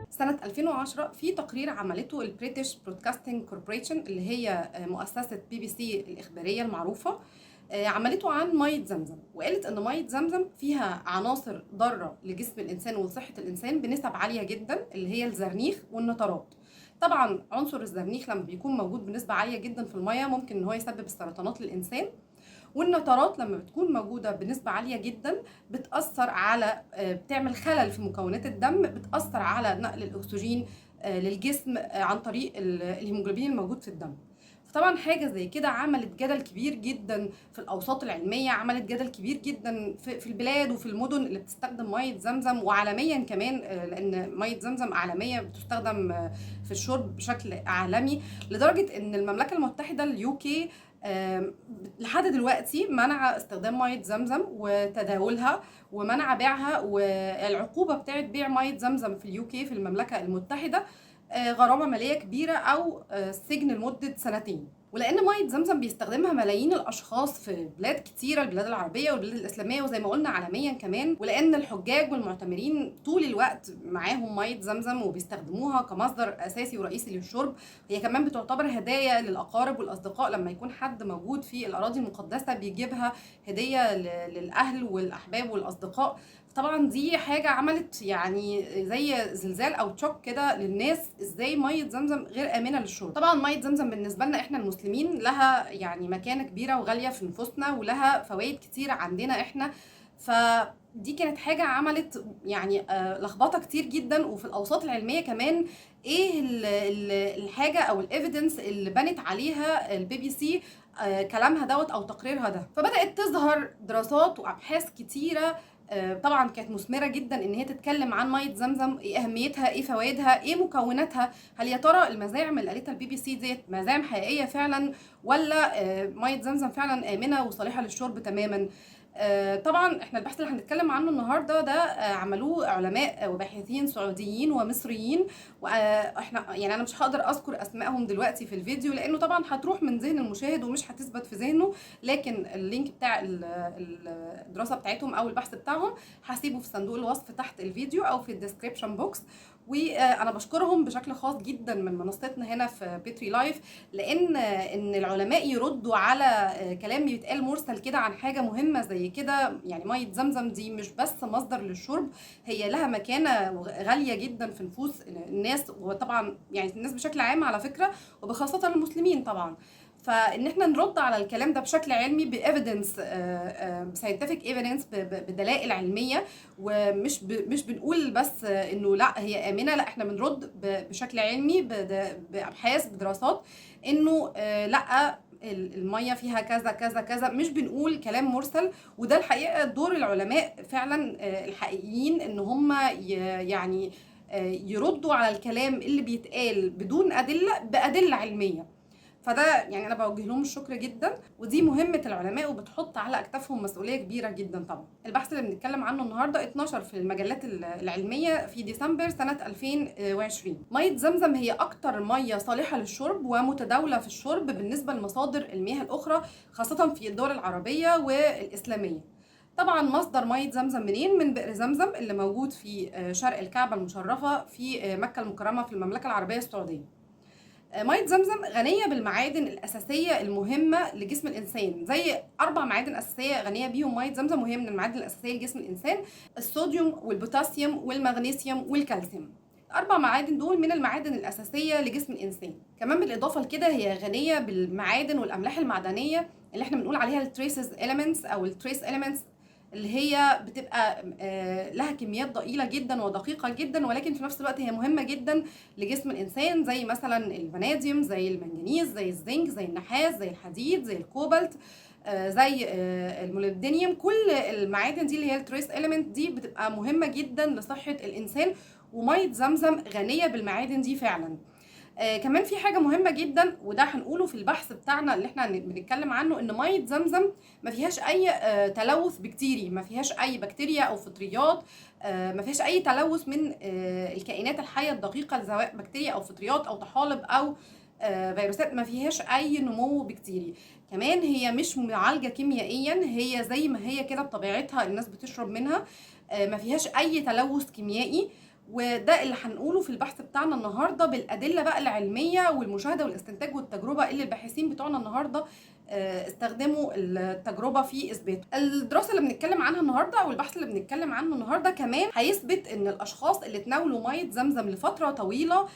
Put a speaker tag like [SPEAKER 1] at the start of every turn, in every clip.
[SPEAKER 1] سنة 2010 في تقرير عملته البريتش برودكاستنج كوربوريشن اللي هي مؤسسة BBC الإخبارية المعروفة. عملته عن مية زمزم، وقالت ان مية زمزم فيها عناصر ضارة لجسم الانسان وصحة الانسان بنسب عالية جدا، اللي هي الزرنيخ والنترات. طبعا عنصر الزرنيخ لما بيكون موجود بنسبة عالية جدا في المية ممكن ان هو يسبب السرطانات للانسان، والنترات لما بتكون موجودة بنسبة عالية جدا بتأثر على بتعمل خلل في مكونات الدم، بتأثر على نقل الأكسجين للجسم عن طريق الهيموجلوبين الموجود في الدم. طبعا حاجة زي كده عملت جدل كبير جدا في الأوساط العلمية، عملت جدل كبير جدا في البلاد وفي المدن اللي بتستخدم مية زمزم، وعالميا كمان، لأن مية زمزم عالمية بتستخدم في الشرب بشكل عالمي، لدرجة إن المملكة المتحدة الUK لحد دلوقتي منع استخدام مية زمزم وتداولها ومنع بيعها، والعقوبة بتاعت بيع مية زمزم في الUK في المملكة المتحدة غرامة مالية كبيرة أو سجن لمدة 2 سنين. ولأن مية زمزم بيستخدمها ملايين الأشخاص في بلاد كتيرة، البلاد العربية والبلاد الإسلامية وزي ما قلنا عالميا كمان، ولأن الحجاج والمعتمرين طول الوقت معاهم مية زمزم وبيستخدموها كمصدر أساسي ورئيسي للشرب، هي كمان بتعتبر هدايا للأقارب والأصدقاء. لما يكون حد موجود في الأراضي المقدسة بيجيبها هدية للأهل والأحباب والأصدقاء. طبعا دي حاجة عملت يعني زي زلزال او تشوك كده للناس، ازاي مية زمزم غير امنة للشرب. طبعا مية زمزم بالنسبة لنا احنا المسلمين لها يعني مكانة كبيرة وغالية في نفوسنا، ولها فوائد كتيرة عندنا احنا، فدي كانت حاجة عملت يعني لخبطة كتير جدا. وفي الاوساط العلمية كمان ايه الحاجة او الايفيدنس اللي بنت عليها BBC كلامها دوت او تقريرها ده؟ فبدأت تظهر دراسات وابحاث كتيرة طبعا كانت مثمره جدا ان هي تتكلم عن ميه زمزم، ايه اهميتها، ايه فوائدها، ايه مكوناتها، هل يا ترى المزاعم اللي قالتها BBC ديت مزاعم حقيقيه فعلا، ولا ميه زمزم فعلا امنه وصالحه للشرب تماما. طبعا احنا البحث اللي هنتكلم عنه النهارده ده عملوه علماء وباحثين سعوديين ومصريين، واحنا يعني انا مش هقدر اذكر اسمائهم دلوقتي في الفيديو لانه طبعا هتروح من ذهن المشاهد ومش هتثبت في ذهنه، لكن اللينك بتاع الدراسه بتاعتهم او البحث بتاعهم هسيبه في صندوق الوصف تحت الفيديو او في الديسكريبشن بوكس. وانا بشكرهم بشكل خاص جدا من منصتنا هنا في بيتري لايف، لان العلماء يردوا على كلام بيتقال مرسل كده عن حاجه مهمه زي كده. يعني ميه زمزم دي مش بس مصدر للشرب، هي لها مكانه غاليه جدا في نفوس الناس، وطبعا يعني الناس بشكل عام على فكره، وبخاصه المسلمين طبعا. فان احنا نرد على الكلام ده بشكل علمي بايفيدنس، ساينتفك ايفيدنس، بدلائل علميه، ومش مش بنقول بس انه لا هي امنه، لا احنا بنرد بشكل علمي بابحاث بدراسات انه لا الميه فيها كذا كذا كذا، مش بنقول كلام مرسل. وده الحقيقه دور العلماء فعلا الحقيقيين، ان هم يعني يردوا على الكلام اللي بيتقال بدون ادله بادله علميه. فده يعني انا بوجه لهم الشكر جدا، ودي مهمه العلماء وبتحط على اكتافهم مسؤوليه كبيره جدا. طبعا البحث اللي بنتكلم عنه النهارده اتنشر في المجلات العلميه في ديسمبر سنه 2020. ميه زمزم هي اكتر ميه صالحه للشرب ومتداوله في الشرب بالنسبه لمصادر المياه الاخرى، خاصه في الدول العربيه والاسلاميه. طبعا مصدر ميه زمزم منين؟ من بئر زمزم اللي موجود في شرق الكعبه المشرفه في مكه المكرمه في المملكه العربيه السعوديه. مية زمزم غنية بالمعادن الأساسية المهمة لجسم الإنسان، زي 4 معادن أساسية غنية بيهم مية زمزم، وهي من المعادن الأساسية لجسم الإنسان: الصوديوم والبوتاسيوم والمغنيسيوم والكالسيوم. ال4 معادن دول من المعادن الأساسية لجسم الإنسان. كمان بالإضافة لكده هي غنية بالمعادن والأملاح المعدنية اللي احنا بنقول عليها التريسز إليمنتس أو التريس إليمنتس، اللي هي بتبقى لها كميات ضئيلة جدا ودقيقة جدا، ولكن في نفس الوقت هي مهمة جدا لجسم الإنسان، زي مثلا الفاناديوم، زي المنجنيز، زي الزنك، زي النحاس، زي الحديد، زي الكوبالت، زي الموليبدينيوم. كل المعادن دي اللي هي التريس إليمنت دي بتبقى مهمة جدا لصحة الإنسان، ومية زمزم غنية بالمعادن دي فعلا. كمان في حاجة مهمة جدا، وده هنقوله في البحث بتاعنا اللي احنا بنتكلم عنه، ان مية زمزم ما فيهاش اي تلوث بكتيري، ما فيهاش اي بكتيريا او فطريات، ما فيهاش اي تلوث من الكائنات الحية الدقيقة، سواء بكتيريا او فطريات او طحالب او فيروسات ما فيهاش اي نمو بكتيري. كمان هي مش معالجه كيميائيا، هي زي ما هي كده بطبيعتها الناس بتشرب منها. ما فيهاش اي تلوث كيميائي. وده اللي هنقوله في البحث بتاعنا النهارده بالادله بقى العلميه والمشاهده والاستنتاج والتجربه اللي الباحثين بتوعنا النهارده استخدموا التجربه في اثباته. الدراسه اللي بنتكلم عنها النهارده او البحث اللي بنتكلم عنه النهارده كمان هيثبت ان الاشخاص اللي تناولوا ميه زمزم لفتره طويله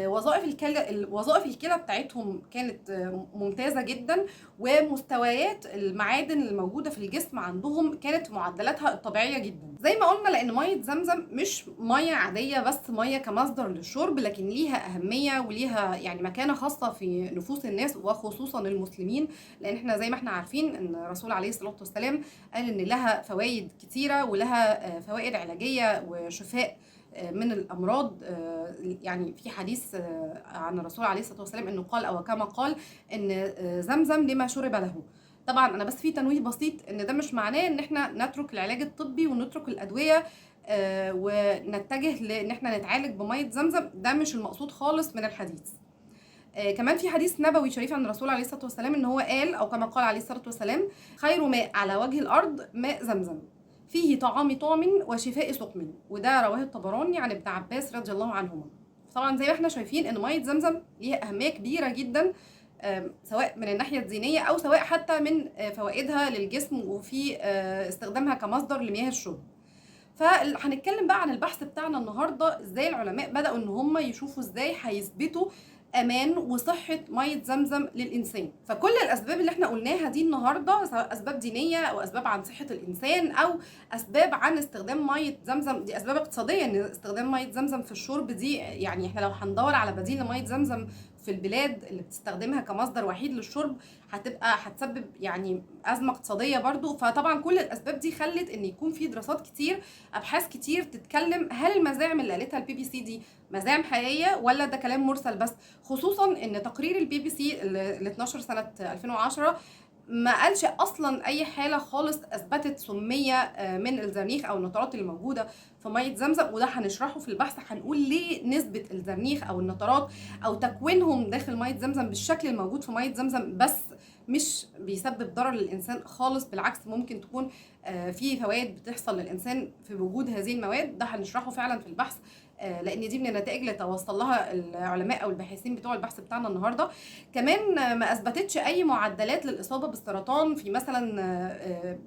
[SPEAKER 1] وظائف الكلى بتاعتهم كانت ممتازه جدا، ومستويات المعادن الموجوده في الجسم عندهم كانت معدلاتها الطبيعيه جدا. زي ما قلنا، لان ميه زمزم مش ميه عاديه بس ميه كمصدر للشرب، لكن ليها اهميه وليها يعني مكانه خاصه في نفوس الناس وخصوصا المسلمين. لان احنا زي ما احنا عارفين ان الرسول عليه الصلاه والسلام قال ان لها فوائد كتيره ولها فوائد علاجيه وشفاء من الامراض. يعني في حديث عن الرسول عليه الصلاه والسلام انه قال او كما قال ان زمزم لما شرب له. طبعا انا بس في تنويه بسيط ان ده مش معناه ان احنا نترك العلاج الطبي ونترك الادويه ونتجه لان احنا نتعالج بميه زمزم، ده مش المقصود خالص من الحديث. كمان في حديث نبوي شريف عن الرسول عليه الصلاه والسلام ان هو قال او كما قال عليه الصلاه والسلام: خير ماء على وجه الارض ماء زمزم، فيه طعام طعم وشفاء سقم. وده رواه الطبراني عن ابن عباس رضي الله عنهما. طبعا زي ما احنا شايفين ان ميه زمزم ليها اهميه كبيره جدا، سواء من الناحيه الدينيه او سواء حتى من فوائدها للجسم وفي استخدامها كمصدر لمياه الشرب. فهنتكلم بقى عن البحث بتاعنا النهارده، ازاي العلماء بداوا ان هم يشوفوا ازاي هيثبتوا امان وصحه ميه زمزم للانسان. فكل الاسباب اللي احنا قلناها دي النهارده، سواء اسباب دينيه او اسباب عن صحه الانسان او اسباب عن استخدام ميه زمزم، دي اسباب اقتصاديه ان استخدام ميه زمزم في الشرب. دي يعني احنا لو هندور على بديل لميه زمزم في البلاد اللي بتستخدمها كمصدر وحيد للشرب هتسبب يعني ازمه اقتصاديه برضو. فطبعا كل الاسباب دي خلت ان يكون في دراسات كتير، ابحاث كتير تتكلم هل المزاعم اللي قالتها البي بي سي دي مزاعم حقيقيه ولا ده كلام مرسل بس. خصوصا ان تقرير البي بي سي اللي 12 سنه 2010 ما قالش اصلا اي حاله خالص اثبتت سميه من الزرنيخ او النترات اللي موجوده في ميه زمزم. وده هنشرحه في البحث، هنقول ليه نسبه الزرنيخ او النترات او تكوينهم داخل ميه زمزم بالشكل الموجود في ميه زمزم بس مش بيسبب ضرر للانسان خالص، بالعكس ممكن تكون في فوائد بتحصل للانسان في وجود هذه المواد. ده هنشرحه فعلا في البحث، لان دي من النتائج اللي توصل لها العلماء او الباحثين بتوع البحث بتاعنا النهارده. كمان ما اثبتتش اي معدلات للاصابه بالسرطان في مثلا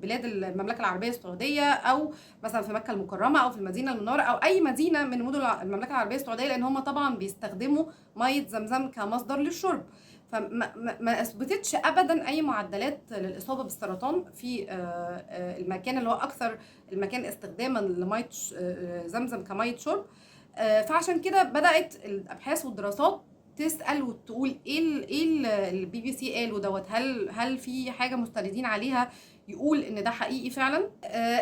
[SPEAKER 1] بلاد المملكه العربيه السعوديه او مثلا في مكه المكرمه او في المدينه المنوره او اي مدينه من مدن المملكه العربيه السعوديه، لان هم طبعا بيستخدموا ميه زمزم كمصدر للشرب. فما اثبتتش ابدا اي معدلات للاصابه بالسرطان في المكان اللي هو اكثر المكان استخداما لميه زمزم كميه شرب. فعشان كده بدات الابحاث والدراسات تسال وتقول ايه البي بي سي قالوا دوت، هل في حاجه مستندين عليها يقول ان ده حقيقي فعلا.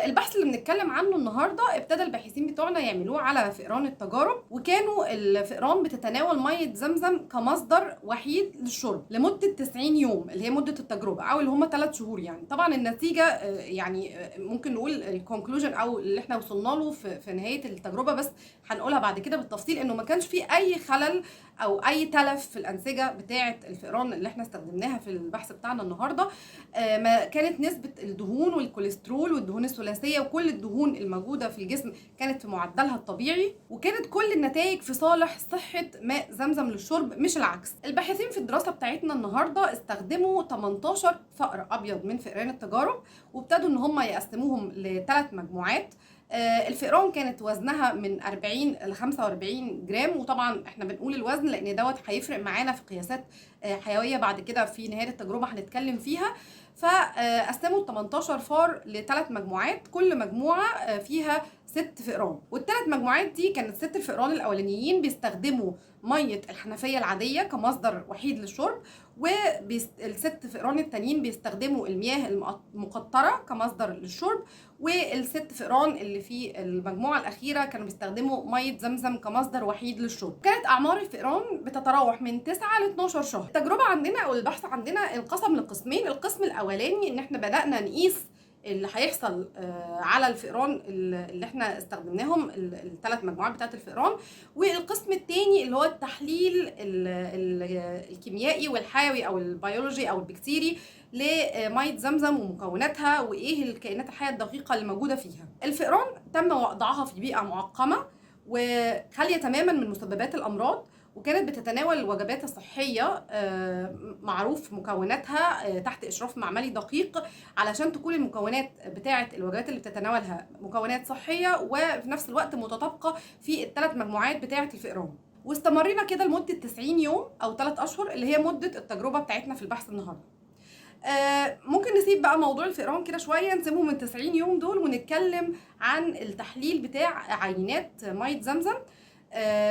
[SPEAKER 1] البحث اللي بنتكلم عنه النهارده ابتدى الباحثين بتوعنا يعملوه على فئران التجارب، وكانوا الفئران بتتناول ميه زمزم كمصدر وحيد للشرب لمده 90 يوم اللي هي مده التجربه او اللي هم 3 شهور. يعني طبعا النتيجه يعني ممكن نقول الكونكلوجن او اللي احنا وصلنا له في نهايه التجربه، بس هنقولها بعد كده بالتفصيل، انه ما كانش في اي خلل او اي تلف في الانسجه بتاعه الفئران اللي احنا استخدمناها في البحث بتاعنا النهارده. ما كانت نسبه الدهون والكوليسترول والدهون الثلاثيه وكل الدهون الموجوده في الجسم كانت في معدلها الطبيعي، وكانت كل النتائج في صالح صحه ماء زمزم للشرب مش العكس. الباحثين في الدراسه بتاعتنا النهارده استخدموا 18 فأر ابيض من فئران التجارب، وابتدوا ان هم يقسموهم ل3 مجموعات. الفئران كانت وزنها من 40 ل 45 جرام، وطبعا احنا بنقول الوزن لان دوت هيفرق معانا في قياسات حيويه بعد كده في نهايه التجربه هنتكلم فيها. فقسموا ال 18 فار ل3 مجموعات، كل مجموعه فيها 6 فئران، والثلاث مجموعات دي كانت 6 فئران الاولانيين بيستخدموا ميه الحنفيه العاديه كمصدر وحيد للشرب، والست فئران التانيين بيستخدموا المياه المقطره كمصدر للشرب، والست فئران اللي في المجموعه الاخيره كانوا بيستخدموا ميه زمزم كمصدر وحيد للشرب. كانت اعمار الفئران بتتراوح من 9 ل 12 شهر. التجربه عندنا او البحث عندنا انقسم لقسمين. القسم الاولاني ان احنا بدانا نقيس اللي هيحصل على الفئران اللي احنا استخدمناهم، الثلاث مجموعات بتاعت الفئران. والقسم الثاني اللي هو التحليل الكيميائي والحيوي او البيولوجي او البكتيري لميه زمزم ومكوناتها وايه الكائنات الحيه الدقيقه اللي موجوده فيها. الفئران تم وضعها في بيئه معقمه وخاليه تماما من مسببات الامراض، وكانت بتتناول الوجبات الصحية معروف مكوناتها تحت إشراف معملي دقيق، علشان تكون المكونات بتاعة الوجبات اللي بتتناولها مكونات صحية وفي نفس الوقت متطابقة في الثلاث مجموعات بتاعة الفئران. واستمرينا كده لمدة 90 يوم أو 3 أشهر اللي هي مدة التجربة بتاعتنا في البحث النهاردة. ممكن نسيب بقى موضوع الفئران كده شوية، نسيبهم من 90 يوم دول ونتكلم عن التحليل بتاع عينات مية زمزم.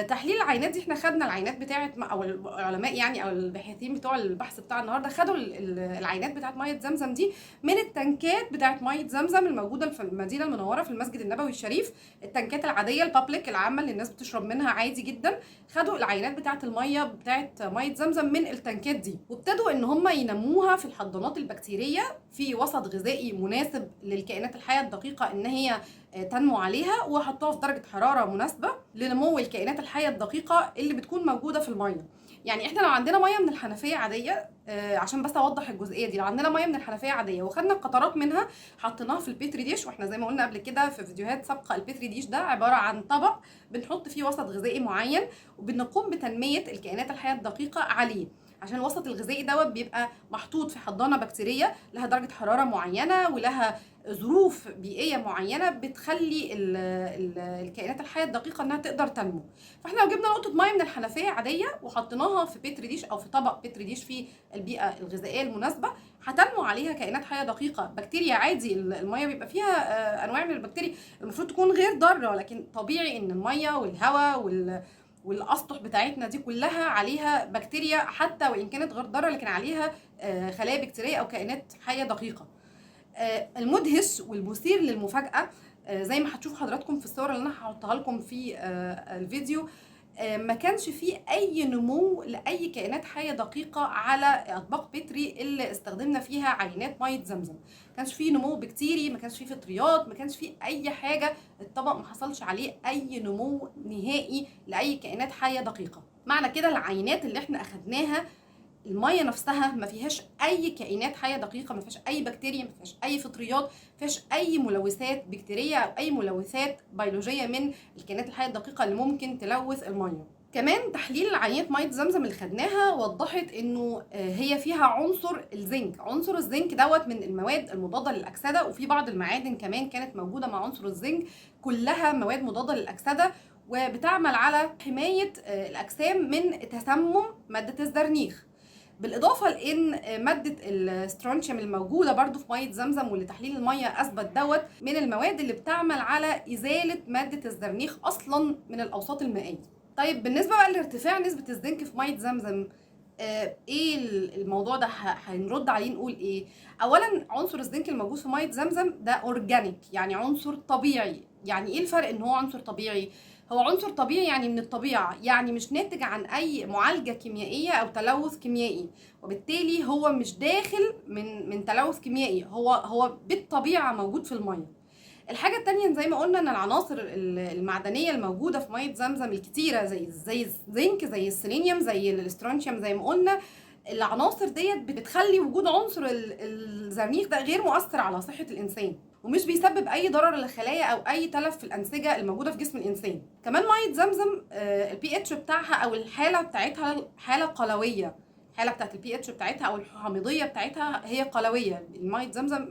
[SPEAKER 1] تحليل العينات دي احنا خدنا العينات بتاعه او العلماء يعني او الباحثين بتوع البحث بتاع النهارده خدوا العينات بتاعه ميه زمزم دي من التنكات بتاعه ميه زمزم الموجوده في المدينه المنوره في المسجد النبوي الشريف، التنكات العاديه البابليك العامه اللي الناس بتشرب منها عادي جدا. خدوا العينات بتاعه الميه بتاعه ميه زمزم من التنكات دي وابتدوا ان هم ينموها في الحضانات البكتيريه في وسط غذائي مناسب للكائنات الحيه الدقيقه ان هي تنمو عليها، وحطوها في درجه حراره مناسبه لنمو الكائنات الحيه الدقيقه اللي بتكون موجوده في الميه. يعني احنا لو عندنا ميه من الحنفيه عاديه، عشان بس اوضح الجزئيه دي، لو عندنا ميه من الحنفيه عاديه وخدنا قطرات منها حطيناها في البيتري ديش، واحنا زي ما قلنا قبل كده في فيديوهات سابقه البيتري ديش ده عباره عن طبق بنحط فيه وسط غذائي معين وبنقوم بتنميه الكائنات الحيه الدقيقه عليه، عشان الوسط الغذائي دوت بيبقى محطوط في حضانه بكتيريه لها درجه حراره معينه ولها ظروف بيئيه معينه بتخلي الكائنات الحيه الدقيقه انها تقدر تنمو. فاحنا لو جبنا نقطه ميه من الحنفيه عاديه وحطيناها في بيتري ديش او في طبق بيتري ديش في البيئه الغذائيه المناسبه، هتنمو عليها كائنات حيه دقيقه، بكتيريا عادي. الميه بيبقى فيها انواع من البكتيريا المفروض تكون غير ضاره، لكن طبيعي ان الميه والهواء والاسطح بتاعتنا دي كلها عليها بكتيريا حتى وان كانت غير ضاره، لكن عليها خلايا بكتيريه او كائنات حيه دقيقه. المدهش والمثير للمفاجاه زي ما هتشوفوا حضراتكم في الصور اللي انا هحطها لكم في الفيديو، ما كانش فيه اي نمو لاي كائنات حيه دقيقه على اطباق بيتري اللي استخدمنا فيها عينات ميه زمزم. ما كانش فيه نمو بكتيري، ما كانش فيه فطريات، ما كانش فيه اي حاجه، الطبق ما حصلش عليه اي نمو نهائي لاي كائنات حيه دقيقه. معنى كده العينات اللي احنا اخدناها الميه نفسها ما فيهاش اي كائنات حيه دقيقه، ما فيهاش اي بكتيريا، ما فيهاش اي فطريات، ما فيهاش اي ملوثات بكتيريه او اي ملوثات بيولوجيه من الكائنات الحيه الدقيقه اللي ممكن تلوث الميه. كمان تحليل عينات ميه زمزم اللي خدناها وضحت انه هي فيها عنصر الزنك. عنصر الزنك دوت من المواد المضاده للاكسده، وفي بعض المعادن كمان كانت موجوده مع عنصر الزنك، كلها مواد مضاده للاكسده وبتعمل على حمايه الاجسام من تسمم ماده الزرنيخ. بالاضافه لان ماده السترونشيوم الموجوده برضو في ميه زمزم واللي تحليل الميه اثبت دوت من المواد اللي بتعمل على ازاله ماده الزرنيخ اصلا من الاوساط المائيه. طيب بالنسبه بقى لارتفاع نسبه الزنك في ميه زمزم، ايه الموضوع ده هنرد عليه نقول ايه؟ اولا عنصر الزنك الموجود في ميه زمزم ده اورجانيك، يعني عنصر طبيعي. يعني ايه الفرق ان هو عنصر طبيعي؟ هو عنصر طبيعي يعني من الطبيعه، يعني مش ناتج عن اي معالجه كيميائيه او تلوث كيميائي، وبالتالي هو مش داخل من تلوث كيميائي، هو بالطبيعه موجود في الميه. الحاجة التانية زي ما قلنا ان العناصر المعدنية الموجودة في مية زمزم الكتيرة زي الزنك، زي السيلينيوم، زي الاسترونشيوم، زي ما قلنا العناصر ديت بتخلي وجود عنصر الزرنيخ ده غير مؤثر على صحة الانسان، ومش بيسبب اي ضرر للخلايا او اي تلف في الانسجة الموجودة في جسم الانسان. كمان مية زمزم البي اتش بتاعها او الحالة بتاعتها حالة قلوية، الحاله بتاعت البي اتش بتاعتها او الحامضيه بتاعتها هي قلويه. ميه زمزم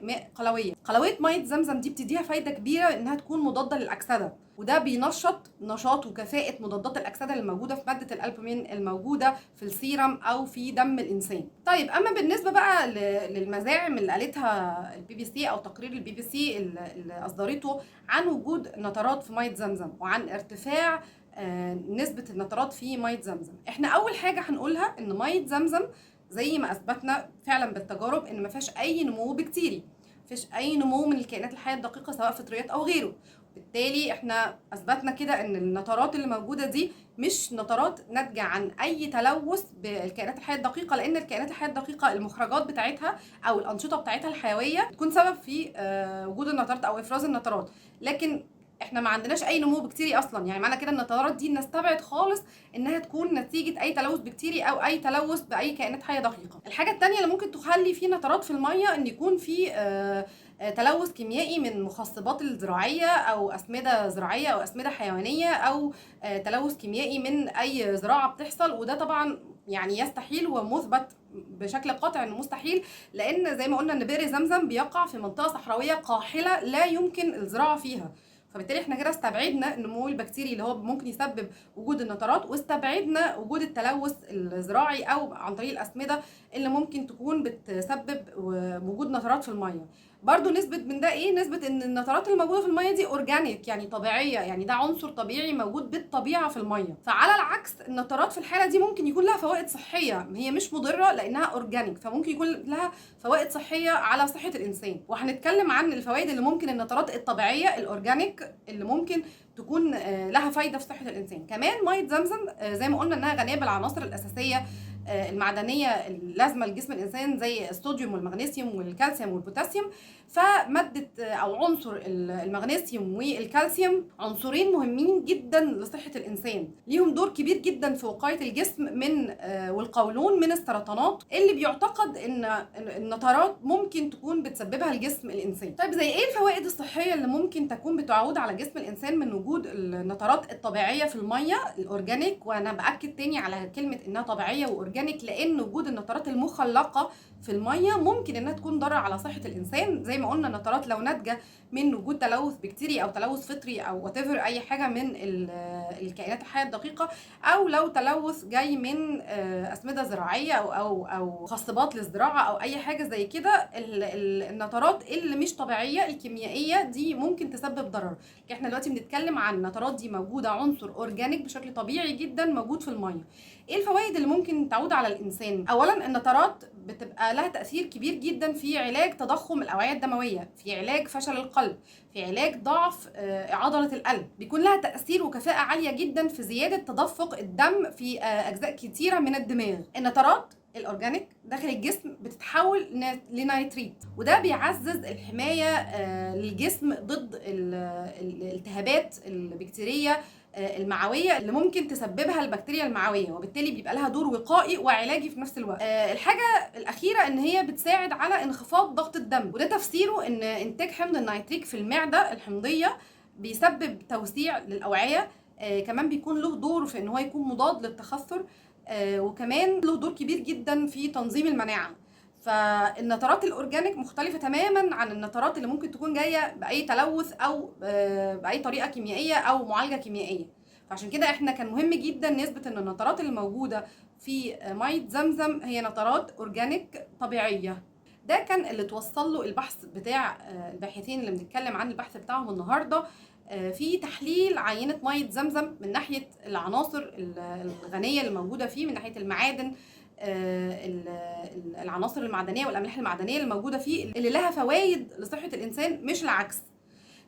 [SPEAKER 1] ماء قلويه. قلويه ميه زمزم دي بتديها فايده كبيره انها تكون مضاده للاكسده، وده بينشط نشاط وكفاءه مضادات الاكسده اللي موجوده في ماده الالبومين الموجوده في السيرم او في دم الانسان. طيب اما بالنسبه بقى للمزاعم اللي قالتها البي بي سي او تقرير البي بي سي اللي اصدرته عن وجود نترات في ميه زمزم وعن ارتفاع نسبة النترات في مية زمزم، احنا اول حاجة هنقولها ان مية زمزم زي ما اثبتنا فعلا بالتجارب ان ما فيهاش اي نمو بكتيري، مفيش اي نمو من الكائنات الحيه الدقيقه سواء فطريات او غيره. بالتالي احنا اثبتنا كده ان النترات اللي موجوده دي مش نترات ناتجه عن اي تلوث بالكائنات الحيه الدقيقه، لان الكائنات الحيه الدقيقه المخرجات بتاعتها او الانشطه بتاعتها الحيويه بتكون سبب في وجود النترات او افراز النترات. لكن احنا ما عندناش اي نمو بكتيري اصلا، يعني معنى كده ان النترات دي نستبعد خالص انها تكون نتيجه اي تلوث بكتيري او اي تلوث باي كائنات حيه دقيقه. الحاجه الثانيه اللي ممكن تخلي في نترات في الميه ان يكون في تلوث كيميائي من مخصبات الزراعيه او اسمده زراعيه او اسمده حيوانيه، او تلوث كيميائي من اي زراعه بتحصل. وده طبعا يعني يستحيل ومثبت بشكل قاطع انه مستحيل، لان زي ما قلنا ان بئر زمزم بيقع في منطقه صحراويه قاحله لا يمكن الزراعه فيها. فبالتالي احنا كده استبعدنا النمو البكتيري اللي هو ممكن يسبب وجود النترات، واستبعدنا وجود التلوث الزراعي او عن طريق الاسمده اللي ممكن تكون بتسبب وجود نترات في الميه. برضو نسبة من ده ايه؟ نسبة ان النترات الموجودة في المية دي اورجانيك، يعني طبيعية، يعني ده عنصر طبيعي موجود بالطبيعة في المية. فعلى العكس النترات في الحالة دي ممكن يكون لها فوائد صحية، هي مش مضرة لانها اورجانيك، فممكن يكون لها فوائد صحية على صحة الانسان. وهنتكلم عن الفوائد اللي ممكن النترات الطبيعية الاورجانيك اللي ممكن تكون لها فايدة في صحة الانسان. كمان مية زمزم زي ما قلنا انها غنية بالعناصر الاساسية المعدنيه اللازمه لجسم الانسان زي الصوديوم والمغنيسيوم والكالسيوم والبوتاسيوم. فماده او عنصر المغنيسيوم والكالسيوم عنصرين مهمين جدا لصحه الانسان، ليهم دور كبير جدا في وقايه الجسم من والقولون من السرطانات اللي بيعتقد ان النترات ممكن تكون بتسببها لجسم الانسان. طيب زي ايه الفوائد الصحيه اللي ممكن تكون بتعود على جسم الانسان من وجود النترات الطبيعيه في الميه الاورجانيك؟ وانا باكد تاني على كلمه انها طبيعيه واورجانيك، لان وجود النترات المخلقه في الميه ممكن انها تكون ضرر على صحه الانسان. زي ما قلنا النترات لو ناتجه من وجود تلوث بكتيري او تلوث فطري او وات اي حاجه من الكائنات الحيه الدقيقه، او لو تلوث جاي من اسمده زراعيه او مخصبات للزراعه او اي حاجه زي كده، النترات اللي مش طبيعيه الكيميائيه دي ممكن تسبب ضرر. احنا دلوقتي بنتكلم عن النترات دي موجوده عنصر اورجانيك بشكل طبيعي جدا موجود في الميه. ايه الفوائد اللي ممكن تعود على الانسان؟ اولا النترات بتبقى لها تاثير كبير جدا في علاج تضخم الاوعيه الدمويه، في علاج فشل القلب، في علاج ضعف عضله القلب. بيكون لها تاثير وكفاءه عاليه جدا في زياده تدفق الدم في اجزاء كتيره من الدماغ. النترات الاورجانيك داخل الجسم بتتحول لنيتريت، وده بيعزز الحمايه للجسم ضد الالتهابات البكتيريه المعويه اللي ممكن تسببها البكتيريا المعويه، وبالتالي بيبقى لها دور وقائي وعلاجي في نفس الوقت. الحاجه الاخيره ان هي بتساعد على انخفاض ضغط الدم، وده تفسيره ان انتاج حمض النيتريك في المعده الحمضيه بيسبب توسيع للاوعيه. كمان بيكون له دور في ان هو يكون مضاد للتخثر، وكمان له دور كبير جدا في تنظيم المناعه. فالنترات الاورجانيك مختلفه تماما عن النترات اللي ممكن تكون جايه باي تلوث او باي طريقه كيميائيه او معالجه كيميائيه. فعشان كده احنا كان مهم جدا نثبت ان النترات اللي موجوده في ميه زمزم هي نترات اورجانيك طبيعيه. ده كان اللي توصل له البحث بتاع الباحثين اللي بنتكلم عن البحث بتاعهم النهارده في تحليل عينه ميه زمزم من ناحيه العناصر الغنيه اللي موجوده فيه، من ناحيه المعادن، العناصر المعدنيه والاملاح المعدنيه اللي موجوده فيه اللي لها فوائد لصحه الانسان مش العكس.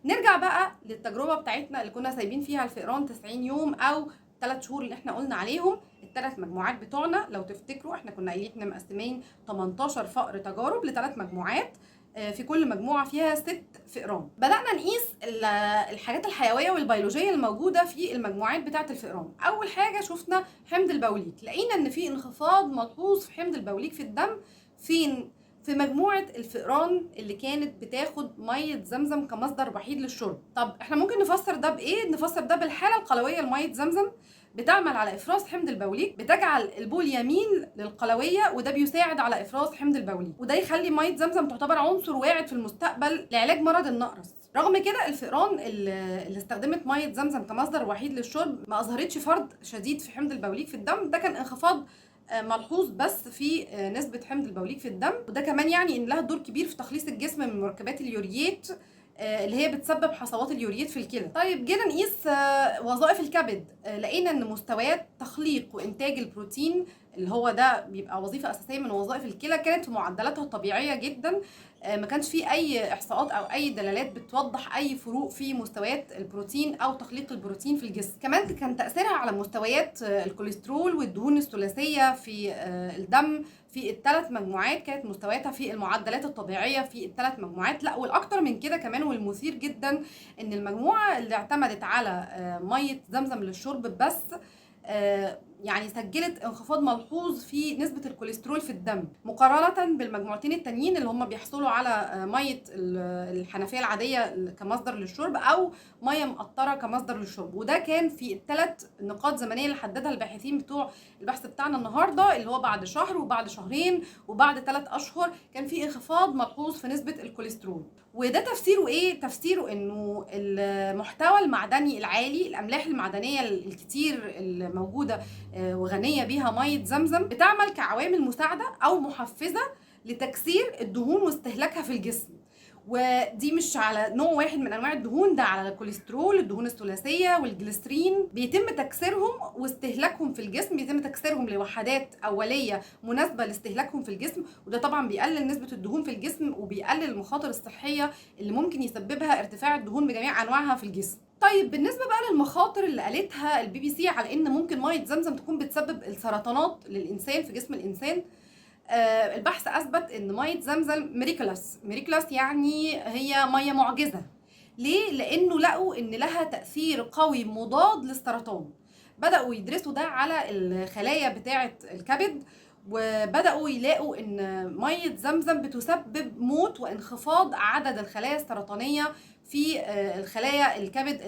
[SPEAKER 1] نرجع بقى للتجربه بتاعتنا اللي كنا سايبين فيها الفئران 90 يوم او 3 شهور اللي احنا قلنا عليهم. الثلاث مجموعات بتوعنا لو تفتكروا احنا كنا قايلين احنا مقسمين 18 فأر تجارب لثلاث مجموعات، في كل مجموعه فيها 6 فئران. بدانا نقيس الحاجات الحيويه والبيولوجيه الموجوده في المجموعات بتاعه الفئران. اول حاجه شفنا حمض البوليك، لقينا ان في انخفاض ملحوظ في حمض البوليك في الدم. فين؟ في مجموعه الفئران اللي كانت بتاخد ميه زمزم كمصدر وحيد للشرب. طب احنا ممكن نفسر ده بايه؟ نفسر ده بالحاله القلويه لميه زمزم، بتعمل على افراز حمض البوليك، بتجعل البول يميل للقلويه، وده بيساعد على افراز حمض البوليك، وده يخلي ميه زمزم تعتبر عنصر واعد في المستقبل لعلاج مرض النقرس. رغم كده الفئران اللي استخدمت ميه زمزم كمصدر وحيد للشرب ما اظهرتش فرط شديد في حمض البوليك في الدم، ده كان انخفاض ملحوظ بس في نسبه حمض البوليك في الدم، وده كمان يعني ان لها دور كبير في تخليص الجسم من مركبات اليوريات اللي هي بتسبب حصوات اليوريت في الكلى. طيب جينا نقيس وظائف الكبد، لقينا ان مستويات تخليق وانتاج البروتين اللي هو ده بيبقى وظيفه اساسيه من وظائف الكلى كانت في معدلاتها طبيعيه جدا. ما كانش في اي احصاءات او اي دلالات بتوضح اي فروق في مستويات البروتين او تخليق البروتين في الجسم. كمان كان تاثيرها على مستويات الكوليسترول والدهون الثلاثيه في الدم في الثلاث مجموعات، كانت مستوياتها في المعدلات الطبيعيه في الثلاث مجموعات. لا والاكتر من كده كمان والمثير جدا ان المجموعه اللي اعتمدت على ميه زمزم للشرب بس يعني سجلت انخفاض ملحوظ في نسبة الكوليسترول في الدم مقارنة بالمجموعتين التانيين اللي هم بيحصلوا على مية الحنفية العادية كمصدر للشرب أو مية مقطرة كمصدر للشرب. وده كان في الثلاث نقاط زمنية اللي حددها الباحثين بتوع البحث بتاعنا النهاردة، اللي هو بعد شهر وبعد شهرين وبعد 3 أشهر كان في انخفاض ملحوظ في نسبة الكوليسترول. وده تفسيره ايه؟ تفسيره انه المحتوى المعدني العالي، الاملاح المعدنيه الكتير الموجوده وغنيه بيها ميه زمزم بتعمل كعوامل مساعده او محفزه لتكسير الدهون واستهلاكها في الجسم. ودي مش على نوع واحد من انواع الدهون، ده على الكوليسترول، الدهون الثلاثيه والجليسرين بيتم تكسيرهم واستهلاكهم في الجسم، بيتم تكسيرهم لوحدات اوليه مناسبه لاستهلاكهم في الجسم. وده طبعا بيقلل نسبه الدهون في الجسم وبيقلل المخاطر الصحيه اللي ممكن يسببها ارتفاع الدهون بجميع انواعها في الجسم. طيب بالنسبه بقى للمخاطر اللي قالتها BBC على ان ممكن ميه زمزم تكون بتسبب السرطانات للانسان في جسم الانسان، البحث اثبت ان ميه زمزم ميريكلاس يعني هي ميه معجزه. ليه؟ لانه لقوا ان لها تاثير قوي مضاد للسرطان. بداوا يدرسوا ده على الخلايا بتاعه الكبد، وبداوا يلاقوا ان ميه زمزم بتسبب موت وانخفاض عدد الخلايا السرطانيه في الخلايا الكبد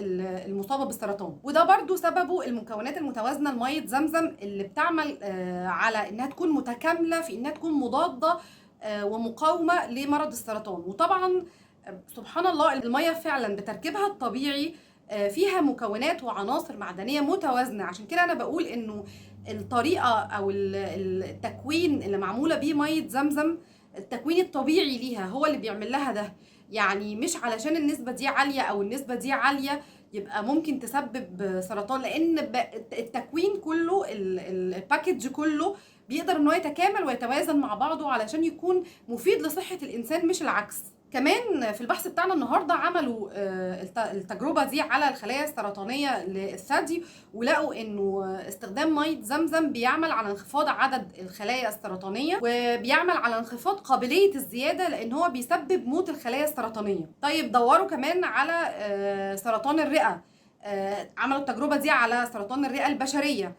[SPEAKER 1] المصابه بالسرطان. وده برضو سببه المكونات المتوازنه لميه زمزم اللي بتعمل على انها تكون متكامله في انها تكون مضاده ومقاومه لمرض السرطان. وطبعا سبحان الله الميه فعلا بتركيبها الطبيعي فيها مكونات وعناصر معدنيه متوازنه. عشان كده انا بقول انه الطريقه او التكوين اللي معموله بيه ميه زمزم، التكوين الطبيعي ليها هو اللي بيعمل لها ده. يعني مش علشان النسبه دي عاليه او النسبه دي عاليه يبقى ممكن تسبب سرطان، لان التكوين كله الباكج كله بيقدر ان هو يتكامل ويتوازن مع بعضه علشان يكون مفيد لصحه الانسان مش العكس. كمان في البحث بتاعنا النهارده عملوا التجربه دي على الخلايا السرطانيه للثدي، ولقوا انه استخدام ميه زمزم بيعمل على انخفاض عدد الخلايا السرطانيه وبيعمل على انخفاض قابليه الزياده لان هو بيسبب موت الخلايا السرطانيه. طيب دوروا كمان على سرطان الرئه، عملوا التجربه دي على سرطان الرئه البشريه،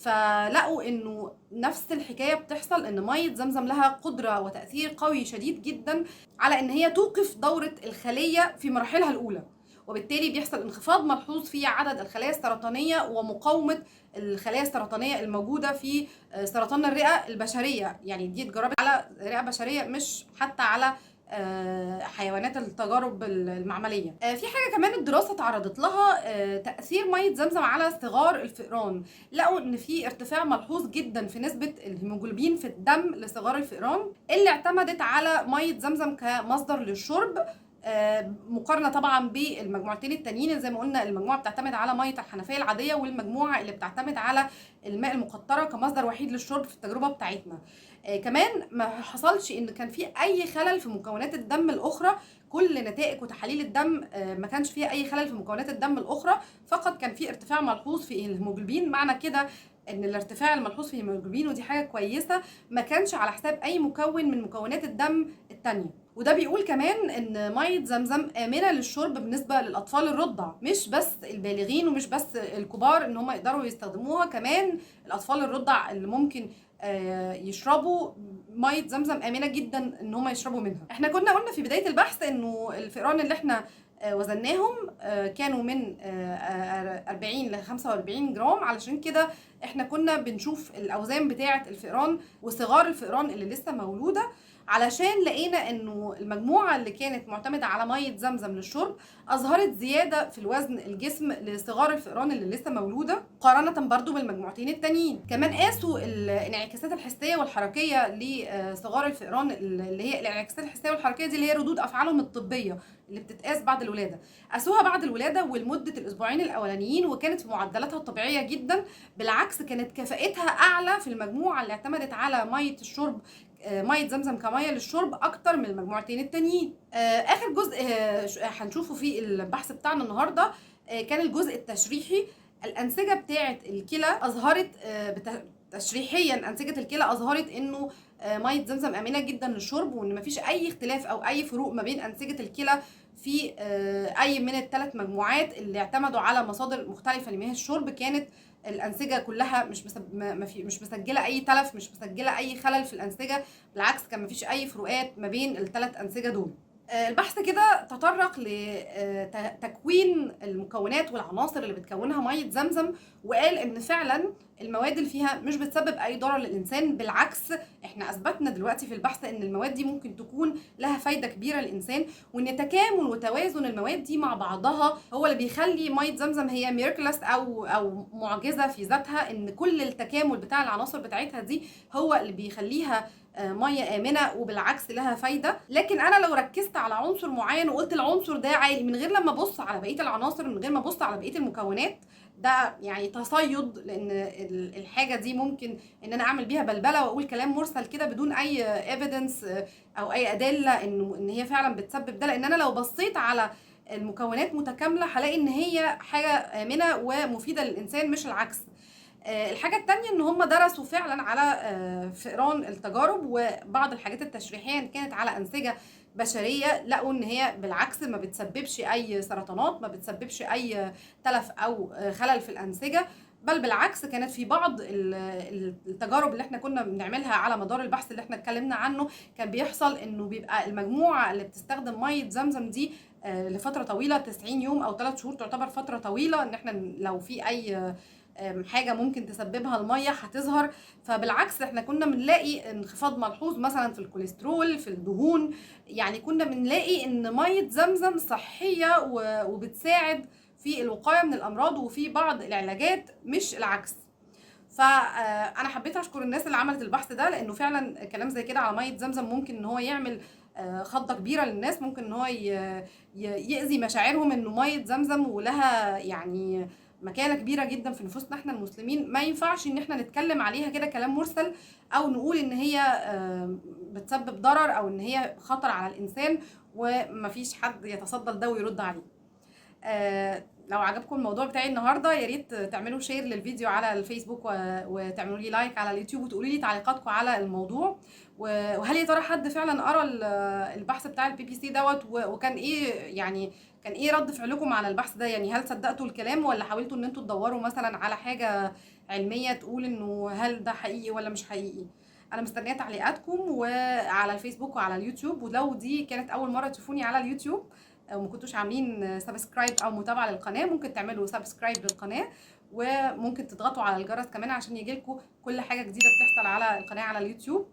[SPEAKER 1] فلقوا انه نفس الحكايه بتحصل، ان ميه زمزم لها قدره وتاثير قوي شديد جدا على ان هي توقف دوره الخليه في مراحلها الاولى، وبالتالي بيحصل انخفاض ملحوظ في عدد الخلايا السرطانيه ومقاومه الخلايا السرطانيه الموجوده في سرطان الرئه البشريه. يعني دي اتجربت على رئه بشريه مش حتى على حيوانات التجارب المعمليه. في حاجه كمان الدراسه تعرضت لها، تاثير ميه زمزم على صغار الفئران. لقوا ان في ارتفاع ملحوظ جدا في نسبه الهيموجلوبين في الدم لصغار الفئران اللي اعتمدت على ميه زمزم كمصدر للشرب، مقارنه طبعا بالمجموعتين التانيين. زي ما قلنا المجموعه بتعتمد على ميه الحنفيه العاديه، والمجموعه اللي بتعتمد على الماء المقطره كمصدر وحيد للشرب في التجربه بتاعتنا. كمان ما حصلش ان كان في اي خلل في مكونات الدم الاخرى. كل نتائج وتحاليل الدم ما كانش فيها اي خلل في مكونات الدم الاخرى، فقط كان في ارتفاع ملحوظ في الهيموجلوبين. معنى كده ان الارتفاع الملحوظ في الهيموجلوبين ودي حاجه كويسه ما كانش على حساب اي مكون من مكونات الدم التانية. وده بيقول كمان ان ميه زمزم امنه للشرب بالنسبه للاطفال الرضع، مش بس البالغين ومش بس الكبار ان هم يقدروا يستخدموها، كمان الاطفال الرضع اللي ممكن يشربوا ميه زمزم امنه جدا ان هم يشربوا منها. احنا كنا قلنا في بدايه البحث انه الفئران اللي احنا وزناهم كانوا من 40 ل 45 جرام، علشان كده احنا كنا بنشوف الاوزان بتاعه الفئران وصغار الفئران اللي لسه مولوده علشان لقينا انه المجموعه اللي كانت معتمده على ميه زمزم للشرب اظهرت زياده في الوزن الجسم لصغار الفئران اللي لسه مولوده، مقارنه برضو بالمجموعتين التانيين. كمان قاسوا الانعكاسات الحسيه والحركيه لصغار الفئران، اللي هي الانعكاسات الحسيه والحركيه دي اللي هي ردود افعالهم الطبيه اللي بتتقاس بعد الولاده. قاسوها بعد الولاده ولمده الاسبوعين الاولانيين، وكانت في معدلاتها الطبيعيه جدا. بالعكس كانت كفاءتها اعلى في المجموعه اللي اعتمدت على ميه الشرب، ميه زمزم كميه للشرب، اكتر من المجموعتين التانيين. اخر جزء هنشوفه في البحث بتاعنا النهارده كان الجزء التشريحي. الانسجه بتاعه الكلى اظهرت تشريحيا، انسجه الكلى اظهرت انه ميه زمزم امنه جدا للشرب، وان مفيش اي اختلاف او اي فروق ما بين انسجه الكلى في اي من الثلاث مجموعات اللي اعتمدوا على مصادر مختلفه لمياه الشرب. كانت الانسجه كلها مش مسجله اي تلف، مش مسجله اي خلل في الانسجه، بالعكس كان مفيش اي فروقات ما بين الثلاث انسجه دول. البحث كده تطرق لتكوين المكونات والعناصر اللي بتكونها ميه زمزم، وقال ان فعلا المواد اللي فيها مش بتسبب اي ضرر للانسان. بالعكس احنا اثبتنا دلوقتي في البحث ان المواد دي ممكن تكون لها فايده كبيره للانسان، وان تكامل وتوازن المواد دي مع بعضها هو اللي بيخلي ميه زمزم هي ميركلس او معجزه في ذاتها. ان كل التكامل بتاع العناصر بتاعتها دي هو اللي بيخليها ميه امنه، وبالعكس لها فايده. لكن انا لو ركزت على عنصر معين وقلت العنصر ده عالي من غير لما ابص على بقيه العناصر، من غير ما ابص على بقيه المكونات، ده يعني تصيد، لان الحاجه دي ممكن ان انا اعمل بيها بلبله واقول كلام مرسل كده بدون اي ايفيدنس او اي ادله ان هي فعلا بتسبب ده. لان انا لو بصيت على المكونات متكامله هلاقي ان هي حاجه امنه ومفيده للانسان، مش العكس. الحاجة التانية ان هم درسوا فعلا على فئران التجارب، وبعض الحاجات التشريحية كانت على أنسجة بشرية، لقوا ان هي بالعكس ما بتسببش اي سرطانات، ما بتسببش اي تلف او خلل في الأنسجة. بل بالعكس كانت في بعض التجارب اللي احنا كنا بنعملها على مدار البحث اللي احنا اتكلمنا عنه، كان بيحصل انه بيبقى المجموعة اللي بتستخدم مية زمزم دي لفترة طويلة، 90 يوم او 3 شهور تعتبر فترة طويلة، ان احنا لو في اي حاجه ممكن تسببها الميه هتظهر. فبالعكس احنا كنا بنلاقي انخفاض ملحوظ مثلا في الكوليسترول، في الدهون. يعني كنا بنلاقي ان ميه زمزم صحيه وبتساعد في الوقايه من الامراض وفي بعض العلاجات، مش العكس. فانا حبيت اشكر الناس اللي عملت البحث ده، لانه فعلا كلام زي كده على ميه زمزم ممكن ان هو يعمل خضه كبيره للناس، ممكن ان هو يأذي مشاعرهم انه ميه زمزم ولها يعني مكانه كبيره جدا في نفوسنا احنا المسلمين. ما ينفعش ان احنا نتكلم عليها كده كلام مرسل، او نقول ان هي بتسبب ضرر او ان هي خطر على الانسان ومفيش حد يتصدى لده ويرد عليه. لو عجبكم الموضوع بتاعي النهارده يا ريت تعملوا شير للفيديو على الفيسبوك وتعملوا لي لايك على اليوتيوب وتقولوا لي تعليقاتكم على الموضوع. وهل يا ترى حد فعلا قرا البحث بتاع البي بي سي دوت، وكان ايه يعني كان ايه رد فعلكم على البحث ده؟ يعني هل صدقتوا الكلام ولا حاولتوا ان انتوا تدوروا مثلا على حاجه علميه تقول انه هل ده حقيقي ولا مش حقيقي؟ انا مستنيه تعليقاتكم وعلى الفيسبوك وعلى اليوتيوب. ولو دي كانت اول مره تشوفوني على اليوتيوب او ما كنتوش عاملين سبسكرايب او متابعه للقناه، ممكن تعملوا سبسكرايب للقناه، وممكن تضغطوا على الجرس كمان عشان يجيلكم كل حاجه جديده بتحصل على القناه على اليوتيوب.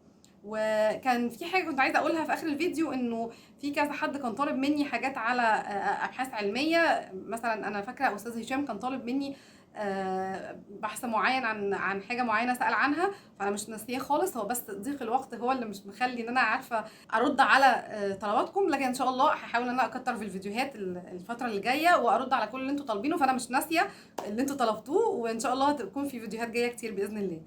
[SPEAKER 1] وكان في حاجه كنت عايزه اقولها في اخر الفيديو، انه في كذا حد كان طالب مني حاجات على ابحاث علميه. مثلا انا فاكره استاذ هشام كان طالب مني بحث معين عن حاجه معينه سال عنها، فانا مش ناسيه خالص. هو بس ضيق الوقت هو اللي مش مخلي ان انا عارفه ارد على طلباتكم، لكن ان شاء الله هحاول ان انا اكتر في الفيديوهات الفتره اللي جايه وارد على كل اللي انتوا طالبينه. فانا مش ناسيه اللي انتوا طلبتوه، وان شاء الله هتكون في فيديوهات جايه كتير باذن الله.